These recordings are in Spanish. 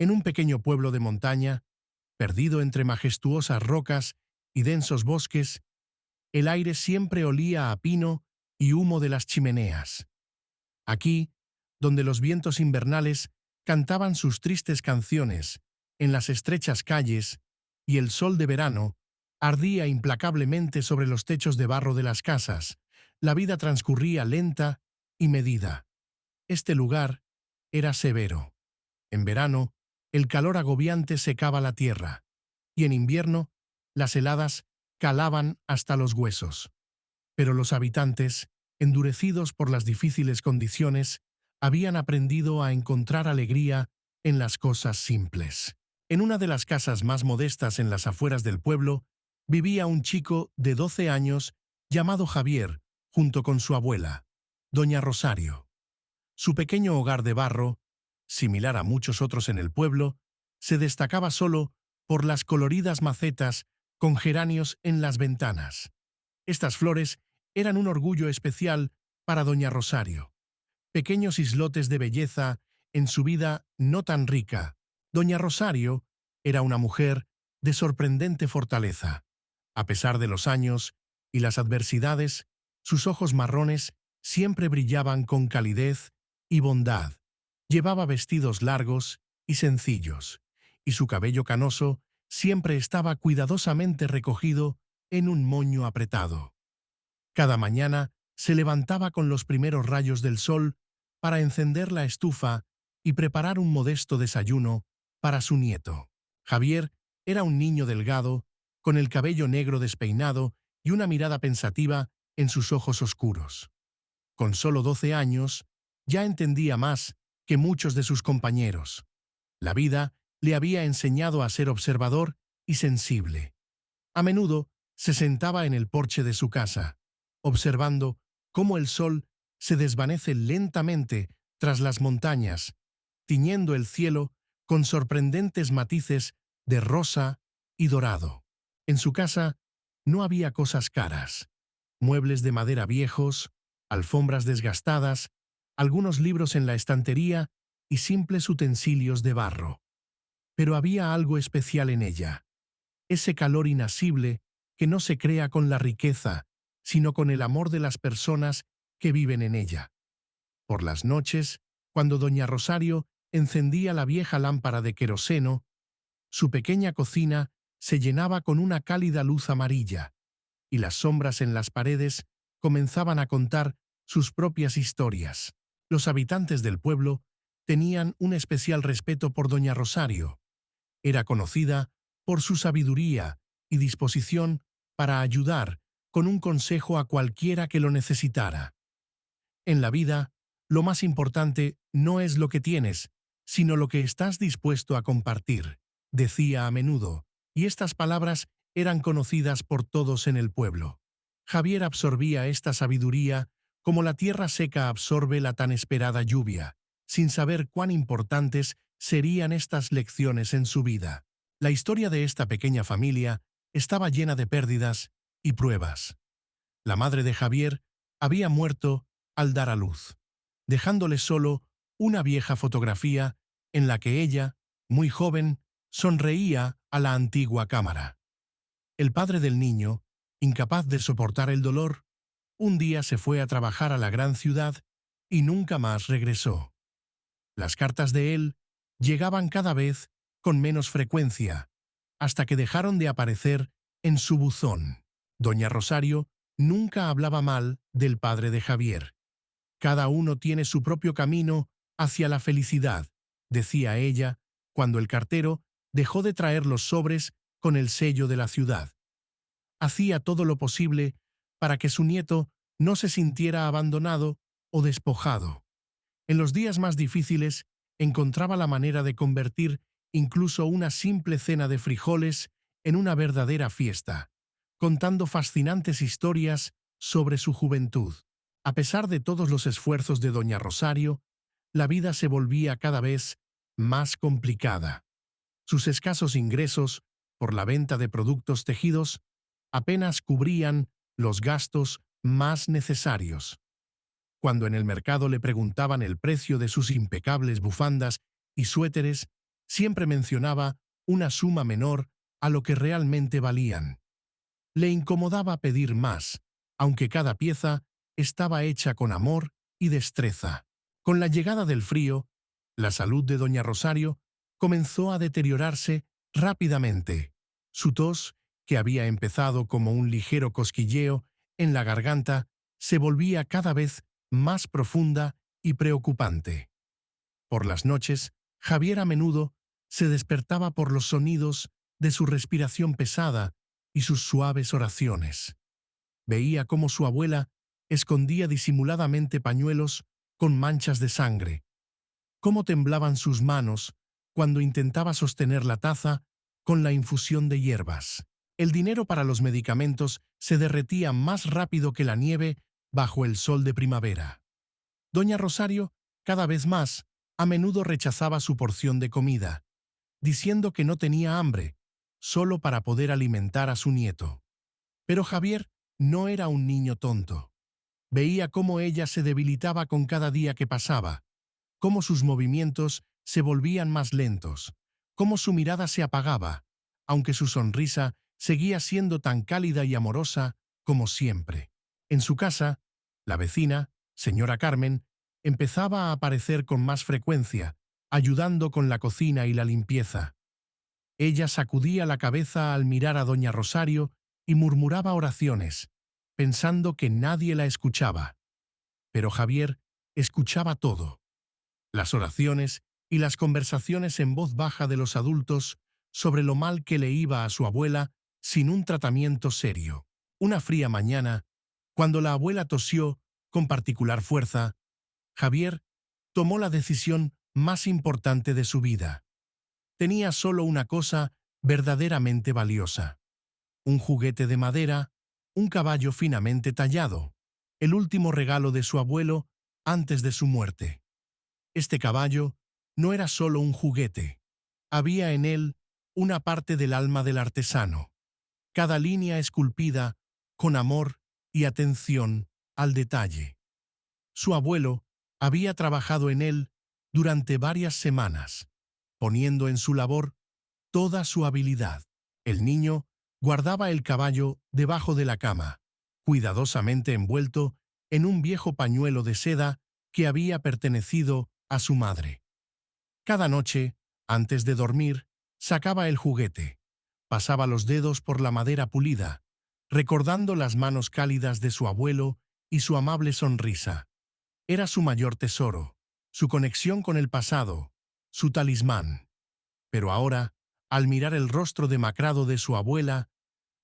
En un pequeño pueblo de montaña, perdido entre majestuosas rocas y densos bosques, el aire siempre olía a pino y humo de las chimeneas. Aquí, donde los vientos invernales cantaban sus tristes canciones en las estrechas calles y el sol de verano ardía implacablemente sobre los techos de barro de las casas, la vida transcurría lenta y medida. Este lugar era severo. En verano, el calor agobiante secaba la tierra, y en invierno, las heladas calaban hasta los huesos. Pero los habitantes, endurecidos por las difíciles condiciones, habían aprendido a encontrar alegría en las cosas simples. En una de las casas más modestas en las afueras del pueblo, vivía un chico de 12 años llamado Javier, junto con su abuela, doña Rosario. Su pequeño hogar de barro, similar a muchos otros en el pueblo, se destacaba solo por las coloridas macetas con geranios en las ventanas. Estas flores eran un orgullo especial para doña Rosario, pequeños islotes de belleza en su vida no tan rica. Doña Rosario era una mujer de sorprendente fortaleza. A pesar de los años y las adversidades, sus ojos marrones siempre brillaban con calidez y bondad. Llevaba vestidos largos y sencillos, y su cabello canoso siempre estaba cuidadosamente recogido en un moño apretado. Cada mañana se levantaba con los primeros rayos del sol para encender la estufa y preparar un modesto desayuno para su nieto. Javier era un niño delgado, con el cabello negro despeinado y una mirada pensativa en sus ojos oscuros. Con solo 12 años, ya entendía más que muchos de sus compañeros. La vida le había enseñado a ser observador y sensible. A menudo se sentaba en el porche de su casa, observando cómo el sol se desvanece lentamente tras las montañas, tiñendo el cielo con sorprendentes matices de rosa y dorado. En su casa no había cosas caras: muebles de madera viejos, alfombras desgastadas, algunos libros en la estantería y simples utensilios de barro. Pero había algo especial en ella: ese calor inasible que no se crea con la riqueza, sino con el amor de las personas que viven en ella. Por las noches, cuando doña Rosario encendía la vieja lámpara de queroseno, su pequeña cocina se llenaba con una cálida luz amarilla, y las sombras en las paredes comenzaban a contar sus propias historias. Los habitantes del pueblo tenían un especial respeto por doña Rosario. Era conocida por su sabiduría y disposición para ayudar con un consejo a cualquiera que lo necesitara. En la vida, lo más importante no es lo que tienes, sino lo que estás dispuesto a compartir, decía a menudo, y estas palabras eran conocidas por todos en el pueblo. Javier absorbía esta sabiduría como la tierra seca absorbe la tan esperada lluvia, sin saber cuán importantes serían estas lecciones en su vida. La historia de esta pequeña familia estaba llena de pérdidas y pruebas. La madre de Javier había muerto al dar a luz, dejándole solo una vieja fotografía en la que ella, muy joven, sonreía a la antigua cámara. El padre del niño, incapaz de soportar el dolor, un día se fue a trabajar a la gran ciudad y nunca más regresó. Las cartas de él llegaban cada vez con menos frecuencia, hasta que dejaron de aparecer en su buzón. Doña Rosario nunca hablaba mal del padre de Javier. Cada uno tiene su propio camino hacia la felicidad, decía ella, cuando el cartero dejó de traer los sobres con el sello de la ciudad. Hacía todo lo posible para que su nieto no se sintiera abandonado o despojado. En los días más difíciles, encontraba la manera de convertir incluso una simple cena de frijoles en una verdadera fiesta, contando fascinantes historias sobre su juventud. A pesar de todos los esfuerzos de doña Rosario, la vida se volvía cada vez más complicada. Sus escasos ingresos por la venta de productos tejidos apenas cubrían los gastos más necesarios. Cuando en el mercado le preguntaban el precio de sus impecables bufandas y suéteres, siempre mencionaba una suma menor a lo que realmente valían. Le incomodaba pedir más, aunque cada pieza estaba hecha con amor y destreza. Con la llegada del frío, la salud de doña Rosario comenzó a deteriorarse rápidamente. Su tos, que había empezado como un ligero cosquilleo en la garganta, se volvía cada vez más profunda y preocupante. Por las noches, Javier a menudo se despertaba por los sonidos de su respiración pesada y sus suaves oraciones. Veía cómo su abuela escondía disimuladamente pañuelos con manchas de sangre, cómo temblaban sus manos cuando intentaba sostener la taza con la infusión de hierbas. El dinero para los medicamentos se derretía más rápido que la nieve bajo el sol de primavera. Doña Rosario, cada vez más, a menudo rechazaba su porción de comida, diciendo que no tenía hambre, solo para poder alimentar a su nieto. Pero Javier no era un niño tonto. Veía cómo ella se debilitaba con cada día que pasaba, cómo sus movimientos se volvían más lentos, cómo su mirada se apagaba, aunque su sonrisa seguía siendo tan cálida y amorosa como siempre. En su casa, la vecina, señora Carmen, empezaba a aparecer con más frecuencia, ayudando con la cocina y la limpieza. Ella sacudía la cabeza al mirar a doña Rosario y murmuraba oraciones, pensando que nadie la escuchaba. Pero Javier escuchaba todo: las oraciones y las conversaciones en voz baja de los adultos sobre lo mal que le iba a su abuela sin un tratamiento serio. Una fría mañana, cuando la abuela tosió con particular fuerza, Javier tomó la decisión más importante de su vida. Tenía solo una cosa verdaderamente valiosa: un juguete de madera, un caballo finamente tallado, el último regalo de su abuelo antes de su muerte. Este caballo no era solo un juguete. Había en él una parte del alma del artesano, cada línea esculpida con amor y atención al detalle. Su abuelo había trabajado en él durante varias semanas, poniendo en su labor toda su habilidad. El niño guardaba el caballo debajo de la cama, cuidadosamente envuelto en un viejo pañuelo de seda que había pertenecido a su madre. Cada noche, antes de dormir, sacaba el juguete, pasaba los dedos por la madera pulida, recordando las manos cálidas de su abuelo y su amable sonrisa. Era su mayor tesoro, su conexión con el pasado, su talismán. Pero ahora, al mirar el rostro demacrado de su abuela,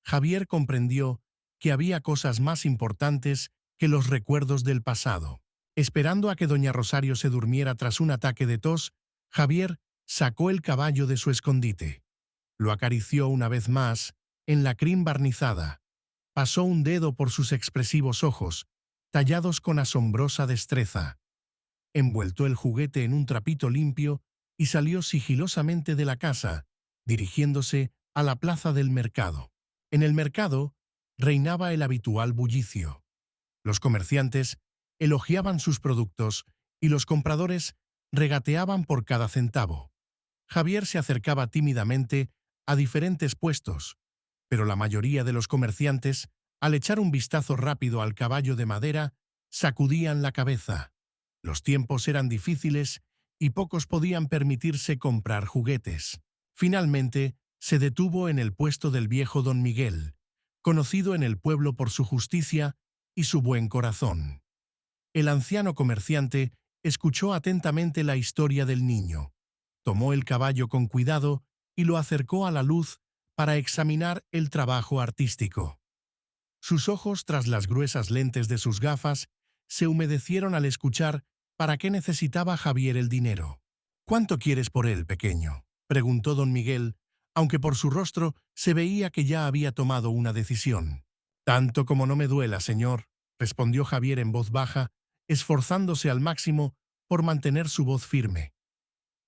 Javier comprendió que había cosas más importantes que los recuerdos del pasado. Esperando a que doña Rosario se durmiera tras un ataque de tos, Javier sacó el caballo de su escondite. Lo acarició una vez más en la crin barnizada. Pasó un dedo por sus expresivos ojos, tallados con asombrosa destreza. Envuelto el juguete en un trapito limpio y salió sigilosamente de la casa, dirigiéndose a la plaza del mercado. En el mercado reinaba el habitual bullicio. Los comerciantes elogiaban sus productos y los compradores regateaban por cada centavo. Javier se acercaba tímidamente a diferentes puestos, pero la mayoría de los comerciantes, al echar un vistazo rápido al caballo de madera, sacudían la cabeza. Los tiempos eran difíciles y pocos podían permitirse comprar juguetes. Finalmente, se detuvo en el puesto del viejo don Miguel, conocido en el pueblo por su justicia y su buen corazón. El anciano comerciante escuchó atentamente la historia del niño, tomó el caballo con cuidado y lo acercó a la luz para examinar el trabajo artístico. Sus ojos, tras las gruesas lentes de sus gafas, se humedecieron al escuchar para qué necesitaba Javier el dinero. «¿Cuánto quieres por él, pequeño?», preguntó don Miguel, aunque por su rostro se veía que ya había tomado una decisión. «Tanto como no me duela, señor», respondió Javier en voz baja, esforzándose al máximo por mantener su voz firme.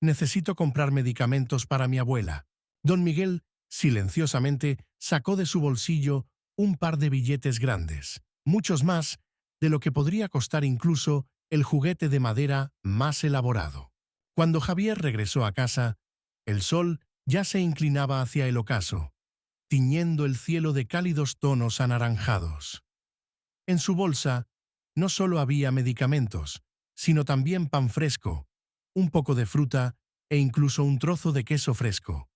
«Necesito comprar medicamentos para mi abuela». Don Miguel, silenciosamente, sacó de su bolsillo un par de billetes grandes, muchos más de lo que podría costar incluso el juguete de madera más elaborado. Cuando Javier regresó a casa, El sol ya se inclinaba hacia el ocaso, tiñendo el cielo de cálidos tonos anaranjados. En su bolsa no solo había medicamentos, sino también pan fresco, un poco de fruta e incluso un trozo de queso fresco.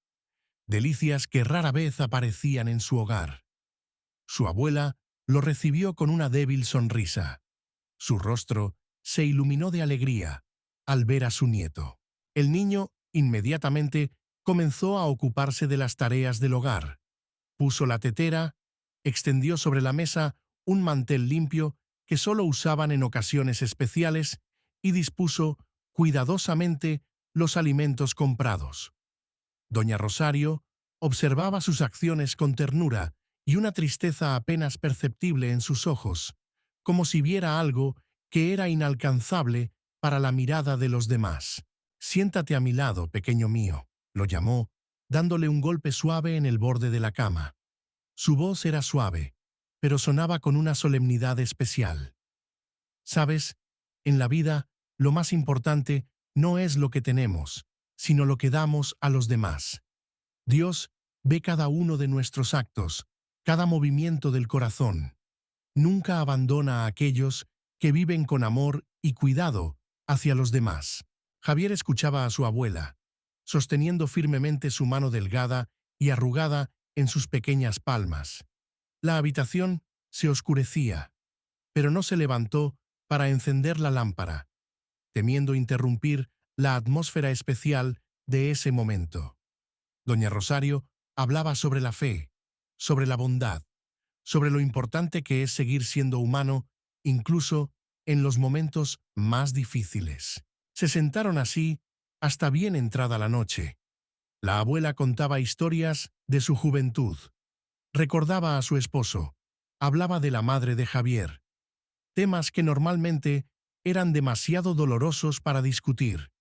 Delicias que rara vez aparecían en su hogar. Su abuela lo recibió con una débil sonrisa. Su rostro se iluminó de alegría al ver a su nieto. El niño inmediatamente comenzó a ocuparse de las tareas del hogar. Puso la tetera, extendió sobre la mesa un mantel limpio que solo usaban en ocasiones especiales y dispuso cuidadosamente los alimentos comprados. Doña Rosario observaba sus acciones con ternura y una tristeza apenas perceptible en sus ojos, como si viera algo que era inalcanzable para la mirada de los demás. «Siéntate a mi lado, pequeño mío», lo llamó, dándole un golpe suave en el borde de la cama. Su voz era suave, pero sonaba con una solemnidad especial. «Sabes, en la vida, lo más importante no es lo que tenemos, sino lo que damos a los demás. Dios ve cada uno de nuestros actos, cada movimiento del corazón. Nunca abandona a aquellos que viven con amor y cuidado hacia los demás». Javier escuchaba a su abuela, sosteniendo firmemente su mano delgada y arrugada en sus pequeñas palmas. La habitación se oscurecía, pero no se levantó para encender la lámpara, temiendo interrumpir la atmósfera especial de ese momento. Doña Rosario hablaba sobre la fe, sobre la bondad, sobre lo importante que es seguir siendo humano, incluso en los momentos más difíciles. Se sentaron así hasta bien entrada la noche. La abuela contaba historias de su juventud, recordaba a su esposo, hablaba de la madre de Javier, temas que normalmente eran demasiado dolorosos para discutir.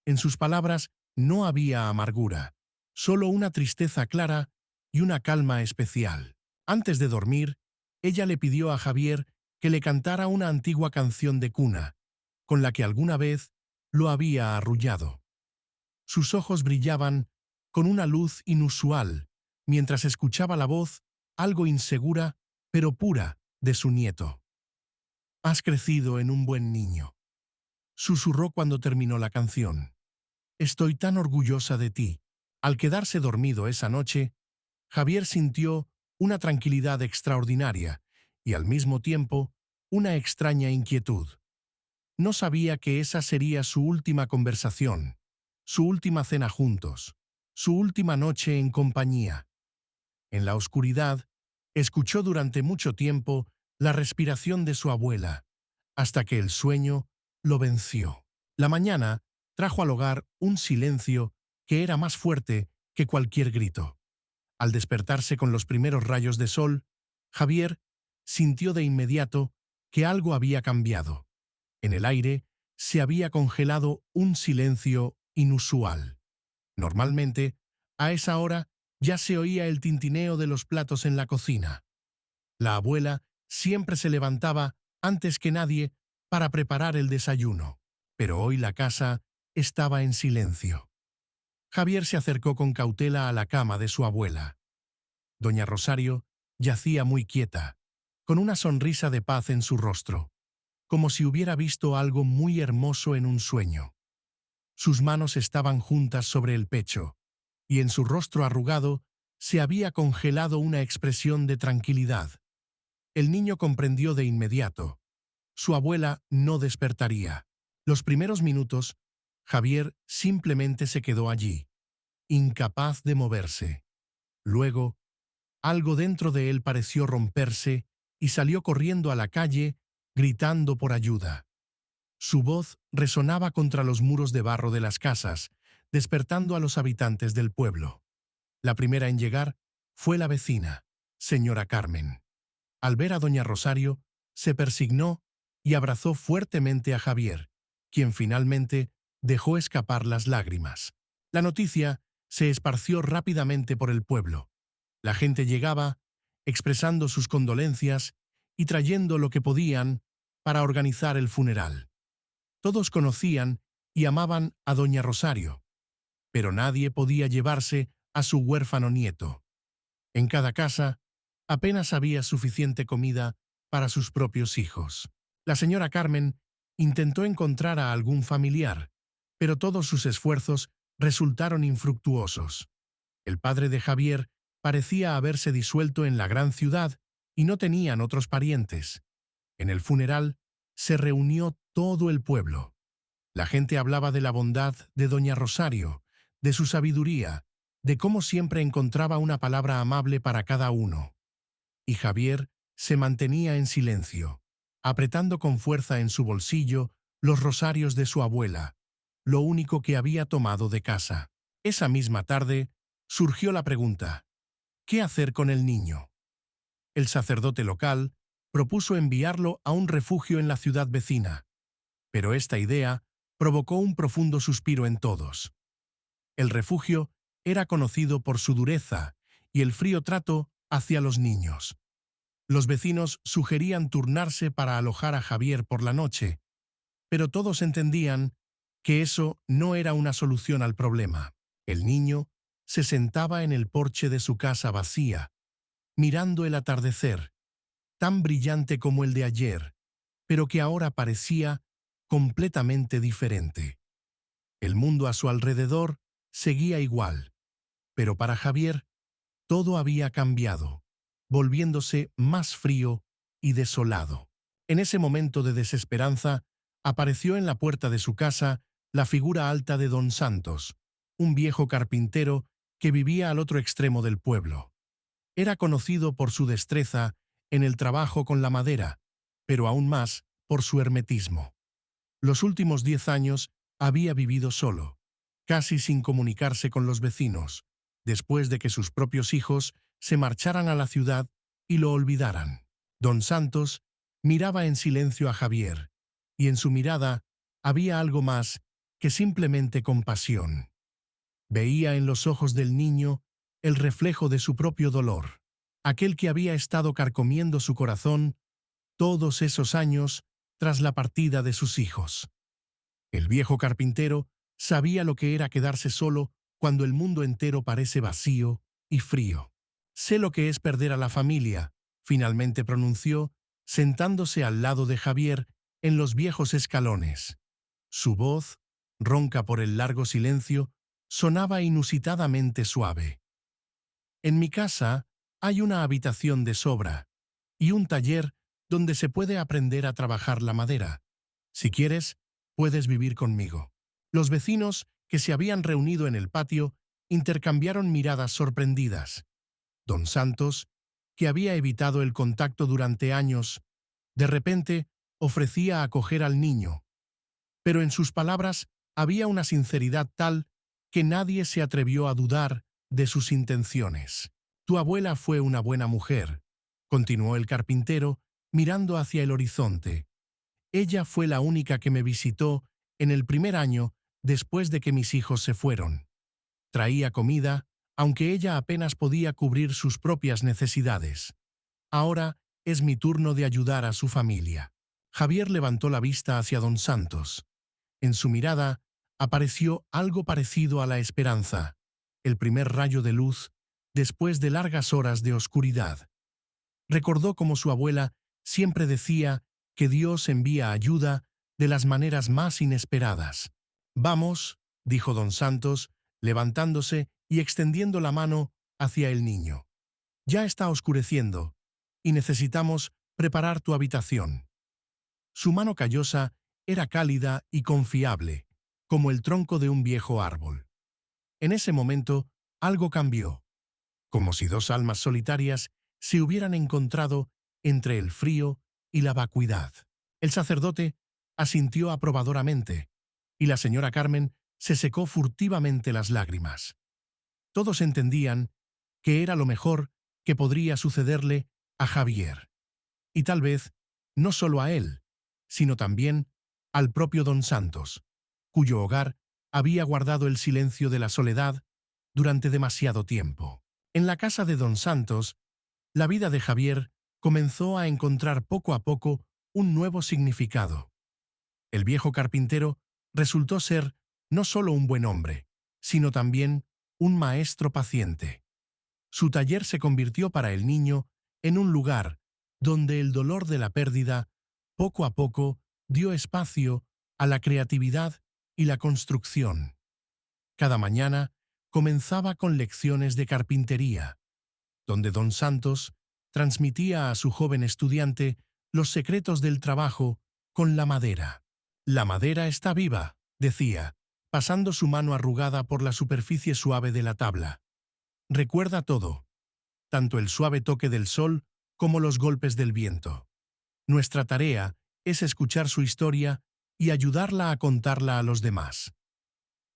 En sus palabras no había amargura, solo una tristeza clara y una calma especial. Antes de dormir, ella le pidió a Javier que le cantara una antigua canción de cuna, con la que alguna vez lo había arrullado. Sus ojos brillaban con una luz inusual, mientras escuchaba la voz, algo insegura, pero pura, de su nieto. «Has crecido en un buen niño», susurró cuando terminó la canción. «Estoy tan orgullosa de ti». Al quedarse dormido esa noche, Javier sintió una tranquilidad extraordinaria y al mismo tiempo una extraña inquietud. No sabía que esa sería su última conversación, su última cena juntos, su última noche en compañía. En la oscuridad, escuchó durante mucho tiempo la respiración de su abuela, hasta que el sueño lo venció. La mañana trajo al hogar un silencio que era más fuerte que cualquier grito. Al despertarse con los primeros rayos de sol, Javier sintió de inmediato que algo había cambiado. En el aire se había congelado un silencio inusual. Normalmente, a esa hora ya se oía el tintineo de los platos en la cocina. La abuela siempre se levantaba antes que nadie para preparar el desayuno, pero hoy la casa estaba en silencio. Javier se acercó con cautela a la cama de su abuela. Doña Rosario yacía muy quieta, con una sonrisa de paz en su rostro, como si hubiera visto algo muy hermoso en un sueño. Sus manos estaban juntas sobre el pecho, y en su rostro arrugado se había congelado una expresión de tranquilidad. El niño comprendió de inmediato. Su abuela no despertaría. Los primeros minutos, Javier simplemente se quedó allí, incapaz de moverse. Luego, algo dentro de él pareció romperse y salió corriendo a la calle, gritando por ayuda. Su voz resonaba contra los muros de barro de las casas, despertando a los habitantes del pueblo. La primera en llegar fue la vecina, señora Carmen. Al ver a doña Rosario, se persignó y abrazó fuertemente a Javier, quien finalmente dejó escapar las lágrimas. La noticia se esparció rápidamente por el pueblo. La gente llegaba, expresando sus condolencias y trayendo lo que podían para organizar el funeral. Todos conocían y amaban a doña Rosario, pero nadie podía llevarse a su huérfano nieto. En cada casa apenas había suficiente comida para sus propios hijos. La señora Carmen intentó encontrar a algún familiar, pero todos sus esfuerzos resultaron infructuosos. El padre de Javier parecía haberse disuelto en la gran ciudad y no tenían otros parientes. En el funeral se reunió todo el pueblo. La gente hablaba de la bondad de doña Rosario, de su sabiduría, de cómo siempre encontraba una palabra amable para cada uno. Y Javier se mantenía en silencio, apretando con fuerza en su bolsillo los rosarios de su abuela, lo único que había tomado de casa. Esa misma tarde surgió la pregunta: ¿qué hacer con el niño? El sacerdote local propuso enviarlo a un refugio en la ciudad vecina, pero esta idea provocó un profundo suspiro en todos. El refugio era conocido por su dureza y el frío trato hacia los niños. Los vecinos sugerían turnarse para alojar a Javier por la noche, pero todos entendían que eso no era una solución al problema. El niño se sentaba en el porche de su casa vacía, mirando el atardecer, tan brillante como el de ayer, pero que ahora parecía completamente diferente. El mundo a su alrededor seguía igual, pero para Javier todo había cambiado, volviéndose más frío y desolado. En ese momento de desesperanza, apareció en la puerta de su casa la figura alta de don Santos, un viejo carpintero que vivía al otro extremo del pueblo. Era conocido por su destreza en el trabajo con la madera, pero aún más por su hermetismo. Los últimos 10 años había vivido solo, casi sin comunicarse con los vecinos, después de que sus propios hijos se marcharan a la ciudad y lo olvidaran. Don Santos miraba en silencio a Javier, y en su mirada había algo más que simplemente compasión. Veía en los ojos del niño el reflejo de su propio dolor, aquel que había estado carcomiendo su corazón todos esos años tras la partida de sus hijos. El viejo carpintero sabía lo que era quedarse solo cuando el mundo entero parece vacío y frío. «Sé lo que es perder a la familia», finalmente pronunció, sentándose al lado de Javier en los viejos escalones. Su voz, ronca por el largo silencio, sonaba inusitadamente suave. «En mi casa hay una habitación de sobra y un taller donde se puede aprender a trabajar la madera. Si quieres, puedes vivir conmigo». Los vecinos, que se habían reunido en el patio, intercambiaron miradas sorprendidas. Don Santos, que había evitado el contacto durante años, de repente ofrecía acoger al niño. Pero en sus palabras había una sinceridad tal que nadie se atrevió a dudar de sus intenciones. «Tu abuela fue una buena mujer», continuó el carpintero, mirando hacia el horizonte. «Ella fue la única que me visitó en el primer año después de que mis hijos se fueron. Traía comida, aunque ella apenas podía cubrir sus propias necesidades. Ahora es mi turno de ayudar a su familia». Javier levantó la vista hacia don Santos. En su mirada apareció algo parecido a la esperanza, el primer rayo de luz después de largas horas de oscuridad. Recordó cómo su abuela siempre decía que Dios envía ayuda de las maneras más inesperadas. «Vamos», dijo don Santos, levantándose y extendiendo la mano hacia el niño. «Ya está oscureciendo y necesitamos preparar tu habitación». Su mano callosa era cálida y confiable, como el tronco de un viejo árbol. En ese momento, algo cambió, como si dos almas solitarias se hubieran encontrado entre el frío y la vacuidad. El sacerdote asintió aprobadoramente, y la señora Carmen se secó furtivamente las lágrimas. Todos entendían que era lo mejor que podría sucederle a Javier. Y tal vez no solo a él, sino también al propio don Santos, cuyo hogar había guardado el silencio de la soledad durante demasiado tiempo. En la casa de don Santos, la vida de Javier comenzó a encontrar poco a poco un nuevo significado. El viejo carpintero resultó ser no solo un buen hombre, sino también un maestro paciente. Su taller se convirtió para el niño en un lugar donde el dolor de la pérdida, poco a poco, dio espacio a la creatividad y la construcción. Cada mañana comenzaba con lecciones de carpintería, donde don Santos transmitía a su joven estudiante los secretos del trabajo con la madera. La madera está viva, decía, pasando su mano arrugada por la superficie suave de la tabla. Recuerda todo, tanto el suave toque del sol como los golpes del viento. Nuestra tarea es escuchar su historia y ayudarla a contarla a los demás.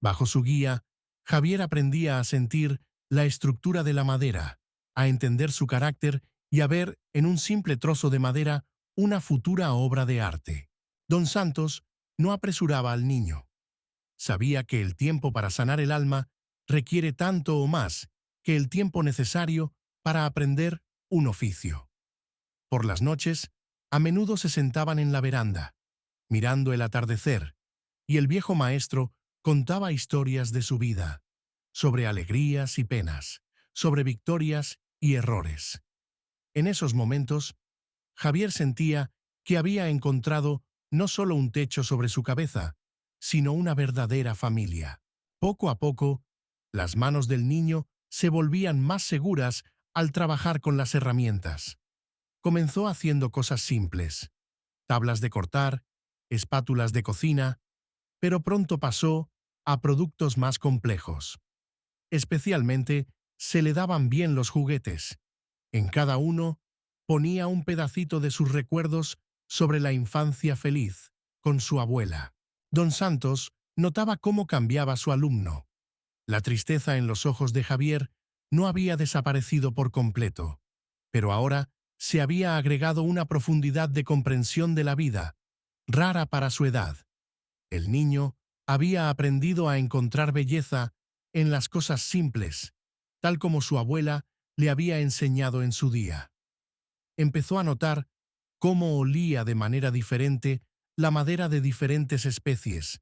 Bajo su guía, Javier aprendía a sentir la estructura de la madera, a entender su carácter y a ver en un simple trozo de madera una futura obra de arte. Don Santos no apresuraba al niño. Sabía que el tiempo para sanar el alma requiere tanto o más que el tiempo necesario para aprender un oficio. Por las noches, a menudo se sentaban en la veranda, mirando el atardecer, y el viejo maestro contaba historias de su vida, sobre alegrías y penas, sobre victorias y errores. En esos momentos, Javier sentía que había encontrado no solo un techo sobre su cabeza, sino una verdadera familia. Poco a poco, las manos del niño se volvían más seguras al trabajar con las herramientas. Comenzó haciendo cosas simples, tablas de cortar, espátulas de cocina, pero pronto pasó a productos más complejos. Especialmente, se le daban bien los juguetes. En cada uno ponía un pedacito de sus recuerdos sobre la infancia feliz, con su abuela. Don Santos notaba cómo cambiaba su alumno. La tristeza en los ojos de Javier no había desaparecido por completo, pero ahora se había agregado una profundidad de comprensión de la vida, rara para su edad. El niño había aprendido a encontrar belleza en las cosas simples, tal como su abuela le había enseñado en su día. Empezó a notar cómo olía de manera diferente la madera de diferentes especies,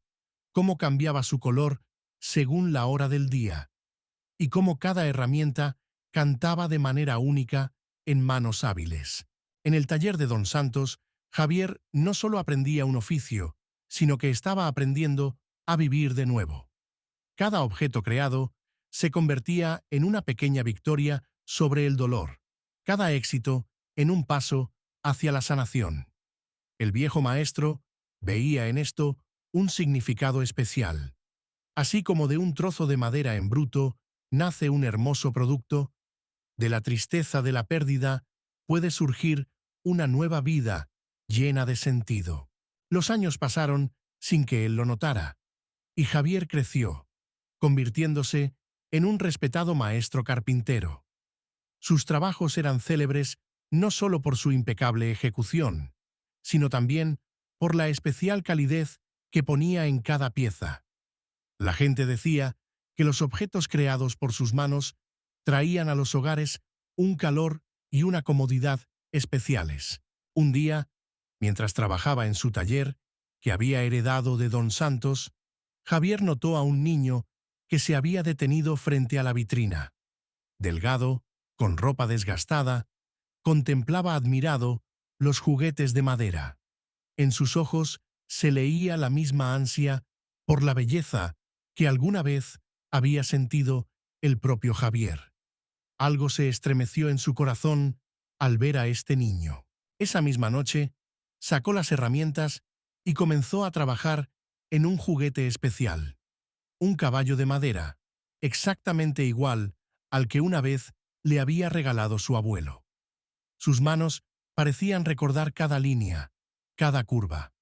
cómo cambiaba su color según la hora del día, y cómo cada herramienta cantaba de manera única en manos hábiles. En el taller de don Santos, Javier no solo aprendía un oficio, sino que estaba aprendiendo a vivir de nuevo. Cada objeto creado se convertía en una pequeña victoria sobre el dolor, cada éxito en un paso hacia la sanación. El viejo maestro veía en esto un significado especial. Así como de un trozo de madera en bruto nace un hermoso producto, de la tristeza de la pérdida puede surgir una nueva vida llena de sentido. Los años pasaron sin que él lo notara, y Javier creció, convirtiéndose en un respetado maestro carpintero. Sus trabajos eran célebres no solo por su impecable ejecución, sino también por la especial calidez que ponía en cada pieza. La gente decía que los objetos creados por sus manos traían a los hogares un calor y una comodidad especiales. Un día, mientras trabajaba en su taller, que había heredado de don Santos, Javier notó a un niño que se había detenido frente a la vitrina. Delgado, con ropa desgastada, contemplaba admirado los juguetes de madera. En sus ojos se leía la misma ansia por la belleza que alguna vez había sentido el propio Javier. Algo se estremeció en su corazón al ver a este niño. Esa misma noche, sacó las herramientas y comenzó a trabajar en un juguete especial. Un caballo de madera, exactamente igual al que una vez le había regalado su abuelo. Sus manos parecían recordar cada línea, cada curva.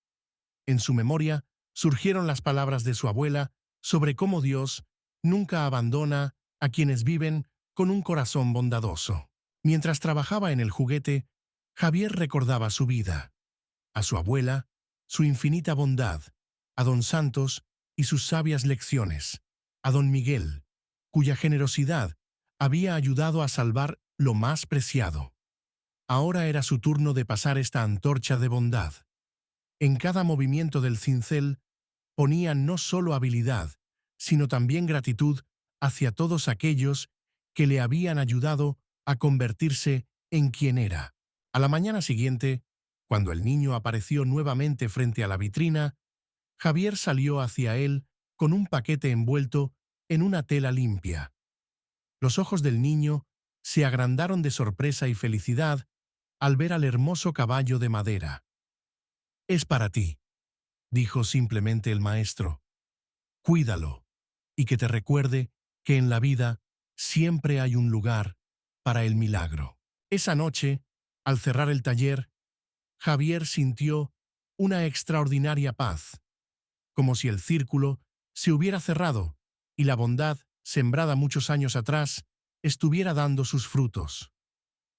En su memoria surgieron las palabras de su abuela sobre cómo Dios nunca abandona a quienes viven con un corazón bondadoso. Mientras trabajaba en el juguete, Javier recordaba su vida, a su abuela, su infinita bondad, a don Santos y sus sabias lecciones, a don Miguel, cuya generosidad había ayudado a salvar lo más preciado. Ahora era su turno de pasar esta antorcha de bondad. En cada movimiento del cincel ponía no solo habilidad, sino también gratitud hacia todos aquellos que le habían ayudado a convertirse en quien era. A la mañana siguiente, cuando el niño apareció nuevamente frente a la vitrina, Javier salió hacia él con un paquete envuelto en una tela limpia. Los ojos del niño se agrandaron de sorpresa y felicidad al ver al hermoso caballo de madera. «Es para ti», dijo simplemente el maestro. «Cuídalo, y que te recuerde que en la vida siempre hay un lugar para el milagro». Esa noche, al cerrar el taller, Javier sintió una extraordinaria paz, como si el círculo se hubiera cerrado y la bondad, sembrada muchos años atrás, estuviera dando sus frutos.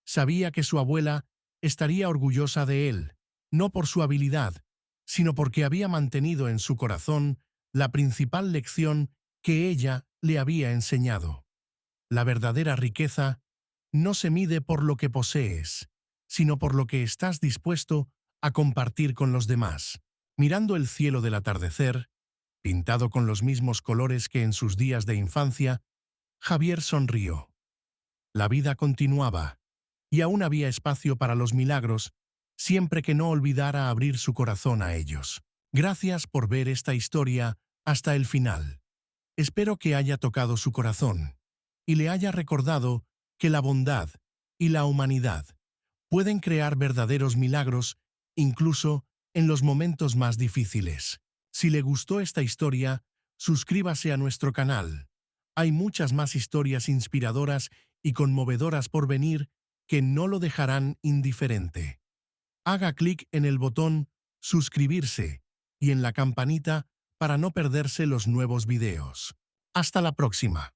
Sabía que su abuela estaría orgullosa de él, no por su habilidad, sino porque había mantenido en su corazón la principal lección que ella le había enseñado. La verdadera riqueza no se mide por lo que posees, sino por lo que estás dispuesto a compartir con los demás. Mirando el cielo del atardecer, pintado con los mismos colores que en sus días de infancia, Javier sonrió. La vida continuaba, y aún había espacio para los milagros, siempre que no olvidara abrir su corazón a ellos. Gracias por ver esta historia hasta el final. Espero que haya tocado su corazón y le haya recordado que la bondad y la humanidad pueden crear verdaderos milagros incluso en los momentos más difíciles. Si le gustó esta historia, suscríbase a nuestro canal. Hay muchas más historias inspiradoras y conmovedoras por venir que no lo dejarán indiferente. Haga clic en el botón suscribirse y en la campanita para no perderse los nuevos videos. Hasta la próxima.